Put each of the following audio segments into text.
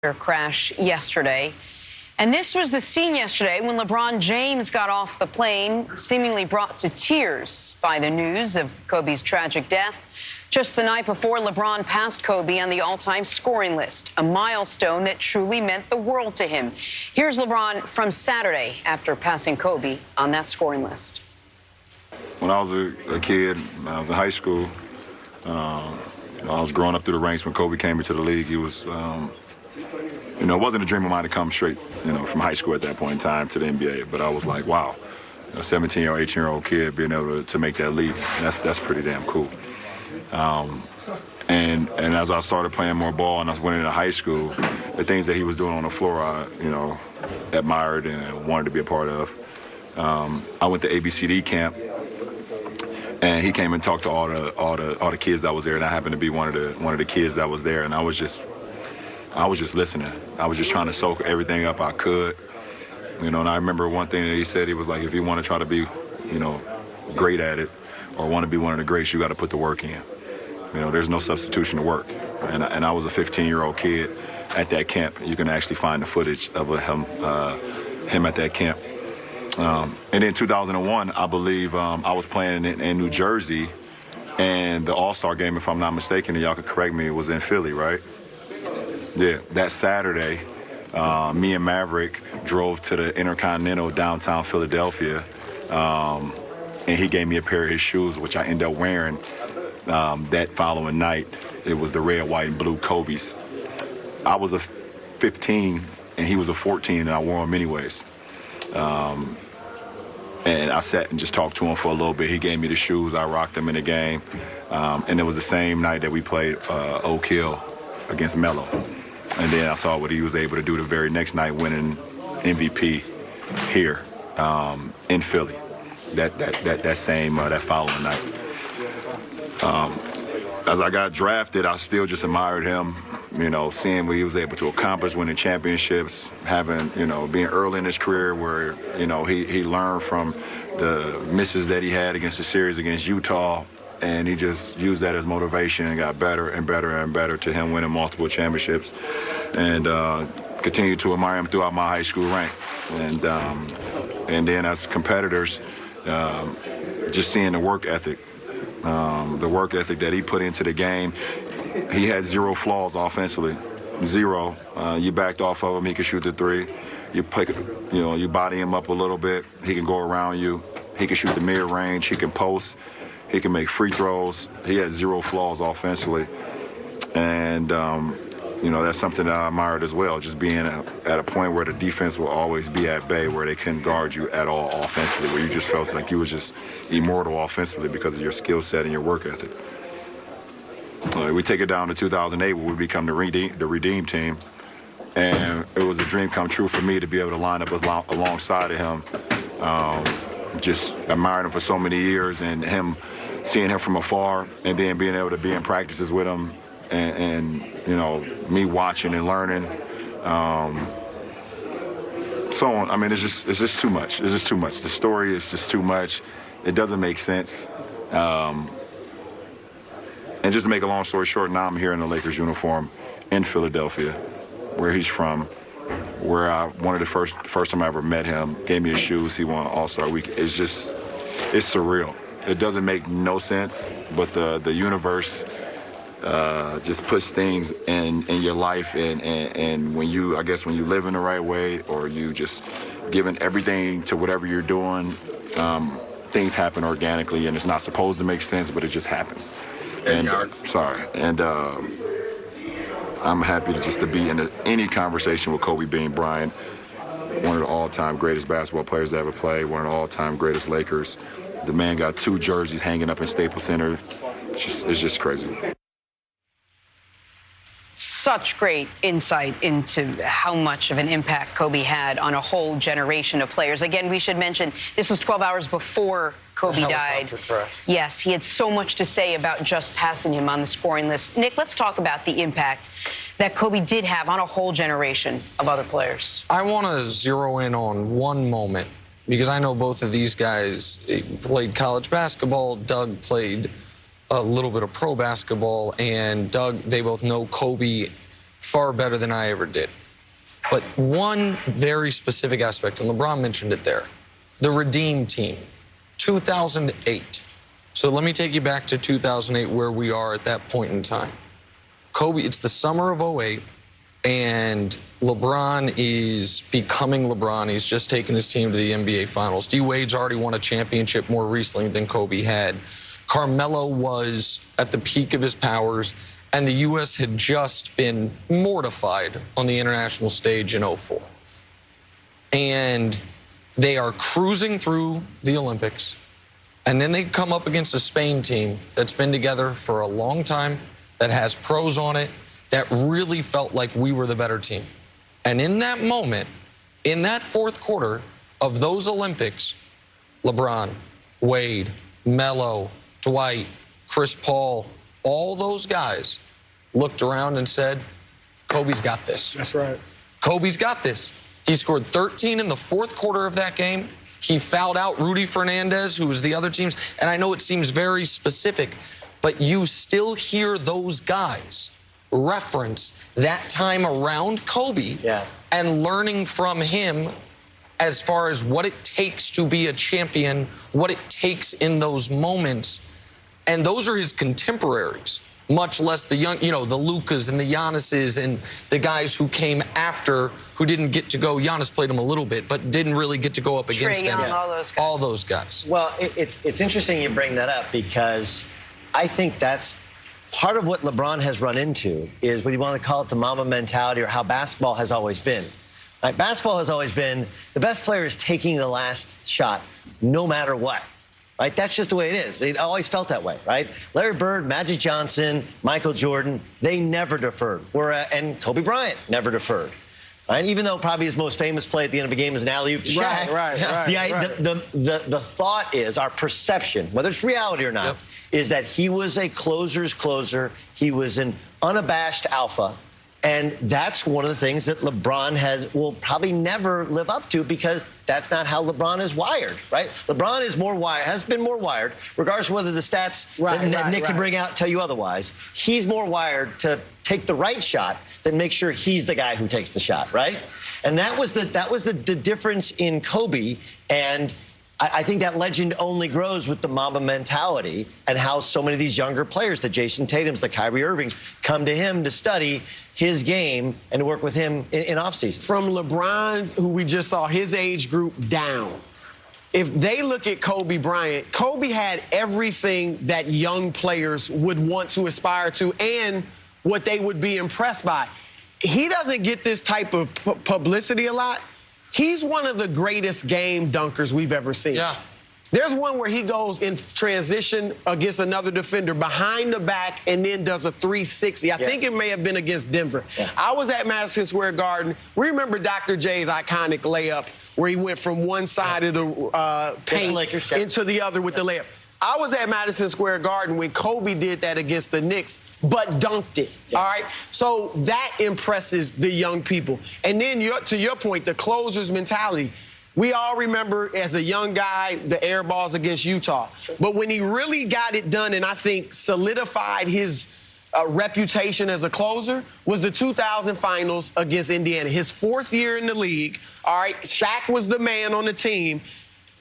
Crash yesterday. And this was the scene yesterday when LeBron James got off the plane, seemingly brought to tears by the news of Kobe's tragic death. Just the night before, LeBron passed Kobe on the all-time scoring list, a milestone that truly meant the world to him. Here's LeBron from Saturday after passing Kobe on that scoring list. When I was a kid, when I was in high school, I was growing up through the ranks when Kobe came into the league. It was, it wasn't a dream of mine to come straight, from high school at that point in time to the NBA. But I was like, wow, a 17-year-old, 18-year-old kid being able to make that leap, that's pretty damn cool. And as I started playing more ball and I went into high school, the things that he was doing on the floor, I, admired and wanted to be a part of. I went to ABCD camp, and he came and talked to all the kids that was there, and I happened to be one of the kids that was there, and I was just listening. I was just trying to soak everything up I could, and I remember one thing that he said. He was like, if you want to try to be, great at it, or want to be one of the greats, you got to put the work in. There's no substitution to work. And I was a 15-year-old kid at that camp. You can actually find the footage of him at that camp. And in 2001, I believe I was playing in New Jersey, and the All-Star game, if I'm not mistaken, and y'all could correct me, was in Philly, right? Yeah, that Saturday, me and Maverick drove to the Intercontinental downtown Philadelphia, and he gave me a pair of his shoes, which I ended up wearing that following night. It was the red, white, and blue Kobe's. I was a 15, and he was a 14, and I wore them anyways. And I sat and just talked to him for a little bit. He gave me the shoes. I rocked them in the game. And it was the same night that we played Oak Hill against Melo. And then I saw what he was able to do the very next night, winning MVP here in Philly. That following night. As I got drafted, I still just admired him, seeing what he was able to accomplish, winning championships, being early in his career where, he learned from the misses that he had against the series against Utah, and he just used that as motivation and got better and better and better to him winning multiple championships, and continued to admire him throughout my high school rank. And then as competitors, just seeing the work ethic that he put into the game. He had zero flaws offensively, zero. You backed off of him, he could shoot the three. You body him up a little bit, he can go around you. He can shoot the mid-range, he can post, he can make free throws. He had zero flaws offensively. And, that's something that I admired as well, just being at a point where the defense will always be at bay, where they couldn't guard you at all offensively, where you just felt like you was just immortal offensively because of your skill set and your work ethic. We take it down to 2008, where we become the Redeem team, and it was a dream come true for me to be able to line up alongside of him. Just admiring him for so many years, and seeing him from afar, and then being able to be in practices with him, and me watching and learning, so on. I mean, it's just too much. It's just too much. The story is just too much. It doesn't make sense. And just to make a long story short, now I'm here in the Lakers uniform in Philadelphia, where he's from, where one of the first time I ever met him, gave me his shoes. He won All-Star Week. It's surreal. It doesn't make no sense, but the universe just puts things in your life, and when you live in the right way, or you just giving everything to whatever you're doing, things happen organically, and it's not supposed to make sense, but it just happens. I'm happy to be in any conversation with Kobe Bryant, one of the all-time greatest basketball players to ever play, one of the all-time greatest Lakers. The man got 2 jerseys hanging up in Staples Center. It's just crazy. Such great insight into how much of an impact Kobe had on a whole generation of players. Again, we should mention this was 12 hours before Kobe died. Yes, he had so much to say about just passing him on the scoring list. Nick, let's talk about the impact that Kobe did have on a whole generation of other players. I want to zero in on one moment, because I know both of these guys played college basketball. Doug played a little bit of pro basketball, and Doug, they both know Kobe far better than I ever did. But one very specific aspect, and LeBron mentioned it there, the Redeem Team, 2008. So let me take you back to 2008, where we are at that point in time. Kobe, it's the summer of 08, and LeBron is becoming LeBron. He's just taken his team to the NBA Finals. D-Wade's already won a championship more recently than Kobe had. Carmelo was at the peak of his powers, and the U.S. had just been mortified on the international stage in 04. And they are cruising through the Olympics, and then they come up against a Spain team that's been together for a long time, that has pros on it, that really felt like we were the better team. And in that moment, in that fourth quarter of those Olympics, LeBron, Wade, Melo, Dwight, Chris Paul, all those guys looked around and said, Kobe's got this. That's right. Kobe's got this. He scored 13 in the fourth quarter of that game. He fouled out Rudy Fernandez, who was the other team's. And I know it seems very specific, but you still hear those guys reference that time around Kobe and learning from him as far as what it takes to be a champion, what it takes in those moments. And those are his contemporaries, much less the young, you know, the Lukas and the Giannis's and the guys who came after who didn't get to go. Giannis played him a little bit, but didn't really get to go up against him. All those guys. Well, it's interesting you bring that up, because I think that's part of what LeBron has run into, is what you want to call it, the Mamba mentality, or how basketball has always been. Right? Basketball has always been the best player is taking the last shot no matter what. Right? That's just the way it is. It always felt that way, right? Larry Bird, Magic Johnson, Michael Jordan, they never deferred. And Kobe Bryant never deferred. Right? Even though probably his most famous play at the end of a game is an alley-oop to Shaq. Right. The thought is, our perception, whether it's reality or not, is that he was a closer's closer. He was an unabashed alpha. And that's one of the things that LeBron will probably never live up to, because that's not how LeBron is wired, right? LeBron is more wired, has been more wired, regardless of whether the stats that Nick can bring out tell you otherwise. He's more wired to take the right shot than make sure he's the guy who takes the shot, right? And that was the difference in Kobe. And I think that legend only grows with the Mamba mentality, and how so many of these younger players, the Jason Tatums, the Kyrie Irvings, come to him to study his game and to work with him in offseason. From LeBron, who we just saw, his age group down. If they look at Kobe Bryant, Kobe had everything that young players would want to aspire to and what they would be impressed by. He doesn't get this type of publicity a lot. He's one of the greatest game dunkers we've ever seen. Yeah. There's one where he goes in transition against another defender behind the back and then does a 360. I think it may have been against Denver. I was at Madison Square Garden. We remember Dr. J's iconic layup where he went from one side of the paint into the other with the layup. I was at Madison Square Garden when Kobe did that against the Knicks, but dunked it, all right? So that impresses the young people. And then, to your point, the closer's mentality. We all remember, as a young guy, the air balls against Utah. But when he really got it done, and I think solidified his reputation as a closer, was the 2000 finals against Indiana. His fourth year in the league, all right? Shaq was the man on the team.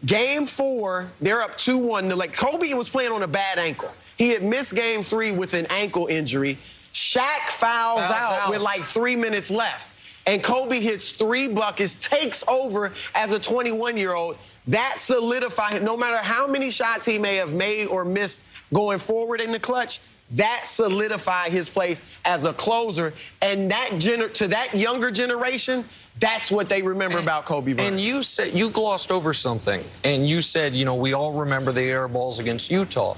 Game 4, they're up 2-1. Like, Kobe was playing on a bad ankle. He had missed game 3 with an ankle injury. Shaq fouls out with like 3 minutes left. And Kobe hits 3 buckets, takes over as a 21-year-old. That solidified him. No matter how many shots he may have made or missed going forward in the clutch, that solidified his place as a closer. And to that younger generation, that's what they remember about Kobe Bryant. And you said, you glossed over something, and you said, you know, we all remember the air balls against Utah.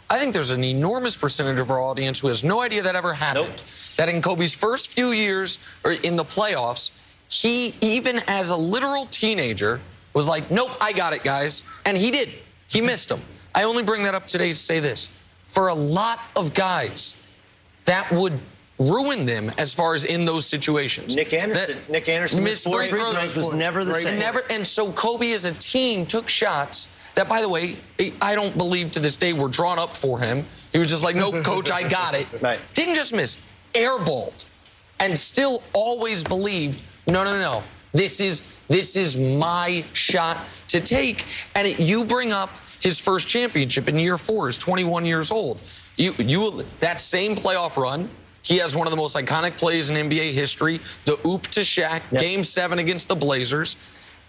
I think there's an enormous percentage of our audience who has no idea that ever happened. That in Kobe's first few years or in the playoffs, he, even as a literal teenager, was like, nope, I got it, guys. And he did. He missed them. I only bring that up today to say this. For a lot of guys, that would ruin them as far as in those situations. Nick Anderson missed 3 throws, was never the same. And so Kobe as a team took shots that, by the way, I don't believe to this day were drawn up for him. He was just like, nope, coach, I got it. Didn't just miss, airballed. and still always believed, no. This is my shot to take. And you bring up his first championship in year 4. He's 21 years old. That same playoff run, he has one of the most iconic plays in NBA history, the oop to Shaq, Game 7 against the Blazers.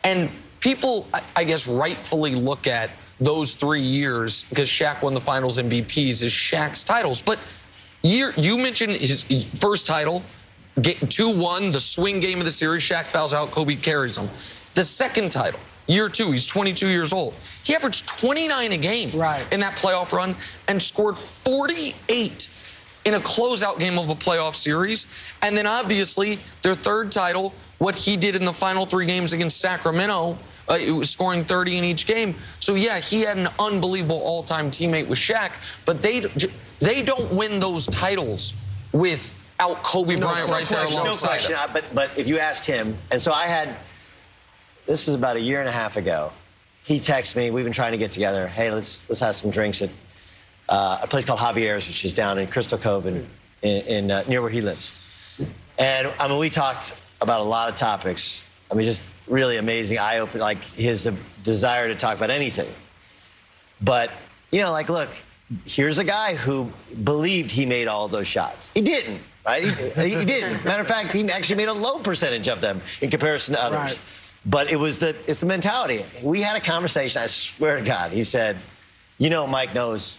And people, I guess, rightfully look at those 3 years, because Shaq won the finals MVPs, as Shaq's titles. But you mentioned his first title, 2-1, the swing game of the series. Shaq fouls out, Kobe carries him. The second title, year 2, he's 22 years old. He averaged 29 a game in that playoff run and scored 48 in a closeout game of a playoff series. And then obviously their third title, what he did in the final 3 games against Sacramento, it was scoring 30 in each game. So yeah, he had an unbelievable all-time teammate with Shaq, but they don't win those titles without Kobe Bryant right there alongside him. But if you asked him, and so this was about a year and a half ago, he texted me, we've been trying to get together, hey, let's have some drinks at a place called Javier's, which is down in Crystal Cove in near where he lives. And I mean, we talked about a lot of topics. I mean, just really amazing, eye-opening, like his desire to talk about anything. But, you know, like, look, here's a guy who believed he made all of those shots. He didn't, right? He didn't. Matter of fact, he actually made a low percentage of them in comparison to others. Right. But it's the mentality. We had a conversation, I swear to God. He said, you know, Mike knows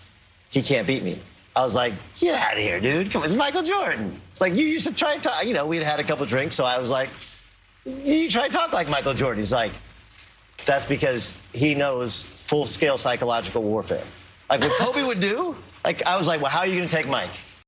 he can't beat me. I was like, get out of here, dude. Come on, it's Michael Jordan. It's like, you used to try and talk. You know, we'd had a couple drinks, so I was like, you try to talk like Michael Jordan. He's like, that's because he knows full-scale psychological warfare. Like what Kobe would do, like I was like, well, how are you going to take Mike?